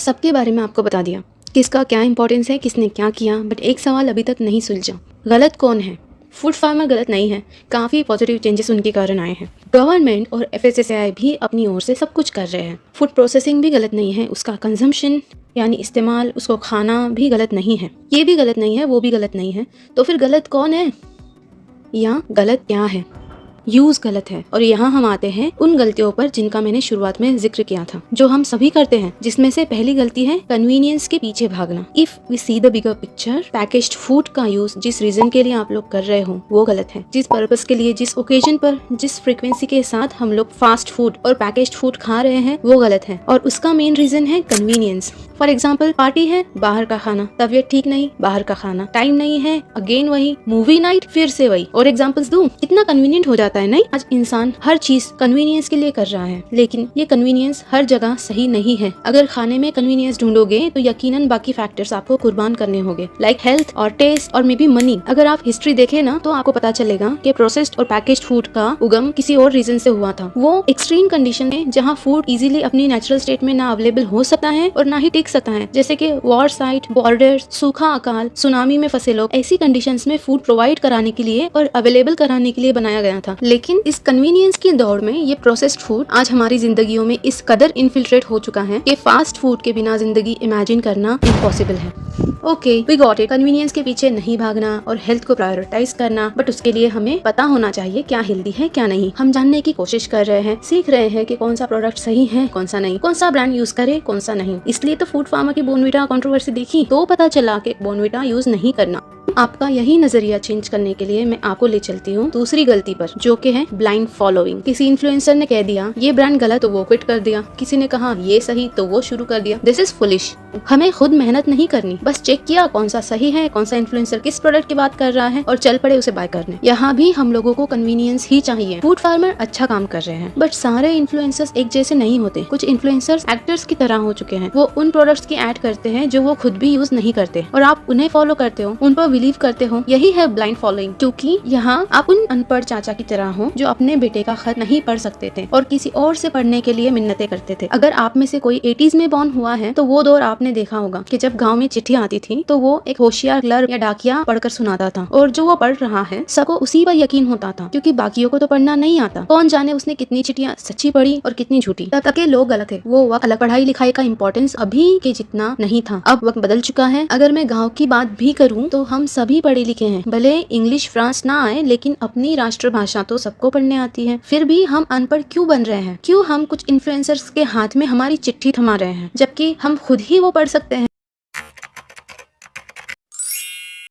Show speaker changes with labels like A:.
A: सबके बारे में आपको बता दिया, किसका क्या इंपॉर्टेंस है, किसने क्या किया, बट एक सवाल अभी तक नहीं सुलझा, गलत कौन है? फूड फार्मर गलत नहीं है, काफ़ी पॉजिटिव चेंजेस उनके कारण आए हैं। गवर्नमेंट और FSSAI भी अपनी ओर से सब कुछ कर रहे हैं। फूड प्रोसेसिंग भी गलत नहीं है, उसका कंजम्पशन यानी इस्तेमाल, उसको खाना भी गलत नहीं है, ये भी गलत नहीं है, वो भी गलत नहीं है। तो फिर गलत कौन है या गलत क्या है? यूज गलत है। और यहाँ हम आते हैं उन गलतियों पर जिनका मैंने शुरुआत में जिक्र किया था, जो हम सभी करते हैं, जिसमें से पहली गलती है कन्वीनियंस के पीछे भागना। If we see the bigger picture, packaged food का यूज जिस रीजन के लिए आप लोग कर रहे हो वो गलत है। जिस पर्पस के लिए, जिस ओकेजन पर, जिस फ्रीक्वेंसी के साथ हम लोग फास्ट फूड और पैकेज्ड फूड खा रहे हैं वो गलत है, और उसका मेन रीजन है कन्वीनियंस। फॉर एग्जाम्पल, पार्टी है, बाहर का खाना, तबीयत ठीक नहीं, बाहर का खाना, टाइम नहीं है, अगेन वही, मूवी नाइट, फिर से वही। और एग्जाम्पल्स दूं, कितना कन्वीनियंट हो जाता है नहीं? आज इंसान हर चीज कन्वीनियंस के लिए कर रहा है, लेकिन ये कन्वीनियंस हर जगह सही नहीं है। अगर खाने में कन्वीनियंस ढूंढोगे तो यकीनन बाकी फैक्टर्स आपको कुर्बान करने होंगे, लाइक हेल्थ और टेस्ट और मे बी मनी। अगर आप हिस्ट्री देखें ना तो आपको पता चलेगा कि प्रोसेस्ड और पैकेज्ड फूड का उगम किसी और रीजन से हुआ था। वो एक्सट्रीम कंडीशन में जहाँ फूड इजीली अपनी नेचुरल स्टेट में ना अवेलेबल हो सकता है और ना ही टिक सकता है, जैसे कि वॉर साइट, बॉर्डर, सूखा अकाल, सुनामी में फंसे लोग, ऐसी कंडीशंस में फूड प्रोवाइड कराने के लिए और अवेलेबल कराने के लिए बनाया गया था। लेकिन इस कन्वीनियंस की दौड़ में ये प्रोसेस्ड फूड आज हमारी जिंदगियों में इस कदर इन्फिल्ट्रेट हो चुका है कि फास्ट फूड के बिना जिंदगी इमेजिन करना इम्पॉसिबल है। Okay, we got it, convenience के पीछे नहीं भागना और हेल्थ को प्रायोरिटाइज करना, बट उसके लिए हमें पता होना चाहिए क्या हेल्दी है क्या नहीं। हम जानने की कोशिश कर रहे हैं, सीख रहे हैं कि कौन सा प्रोडक्ट सही है, कौन सा नहीं, कौन सा ब्रांड यूज करे, कौन सा नहीं। इसलिए तो फूड फार्मर की बोर्नवीटा कंट्रोवर्सी देखी तो पता चला कि बोर्नवीटा यूज नहीं करना। आपका यही नजरिया चेंज करने के लिए मैं आपको ले चलती हूँ दूसरी गलती पर, जो कि है ब्लाइंड फॉलोइंग। किसी इन्फ्लुएंसर ने कह दिया ये ब्रांड गलत तो वो क्विट कर दिया, किसी ने कहा ये सही तो वो शुरू कर दिया। This is foolish. हमें खुद मेहनत नहीं करनी, बस चेक किया कौन सा सही है, कौन सा इन्फ्लुएंसर किस प्रोडक्ट की बात कर रहा है और चल पड़े उसे बाय करने। यहाँ भी हम लोगों को कन्वीनियंस ही चाहिए। फूड फार्मर अच्छा काम कर रहे हैं, बट सारे इन्फ्लुएंसर्स एक जैसे नहीं होते। कुछ इन्फ्लुएंसर्स एक्टर्स की तरह हो चुके हैं, वो उन प्रोडक्ट्स की ऐड करते हैं जो वो खुद भी यूज नहीं करते और आप उन्हें फॉलो करते हो, उन पर बिलीव करते हो। यही है ब्लाइंड फॉलोइंग। क्योंकि यहाँ आप उन अनपढ़ चाचा की तरह हो जो अपने बेटे का खत नहीं पढ़ सकते थे और किसी और से पढ़ने के लिए मिन्नतें करते थे। अगर आप में से कोई 80s में बॉर्न हुआ है तो वो दौर आपने देखा होगा कि जब गांव में चिट्ठी आती थी तो वो एक होशियार क्लर्क या डाकिया पढ़कर सुनाता था, और जो वो पढ़ रहा है सबको उसी पर यकीन होता था, क्योंकि बाकियों को तो पढ़ना नहीं आता। कौन जाने उसने कितनी चिट्ठियां सच्ची पढ़ी और कितनी झूठी। तब तक के लोग गलत थे। वो वक्त अलग, पढ़ाई लिखाई का इंपॉर्टेंस अभी के जितना नहीं था। अब वक्त बदल चुका है। अगर मैं गाँव की बात भी करूँ तो हम सभी पढ़े लिखे हैं, भले इंग्लिश फ्रांस ना आए, लेकिन अपनी राष्ट्रभाषा तो सबको पढ़ने आती है। फिर भी हम अनपढ़ क्यों बन रहे हैं? क्यों हम कुछ इन्फ्लुएंसर्स के हाथ में हमारी चिट्ठी थमा रहे हैं, जबकि हम खुद ही वो पढ़ सकते हैं।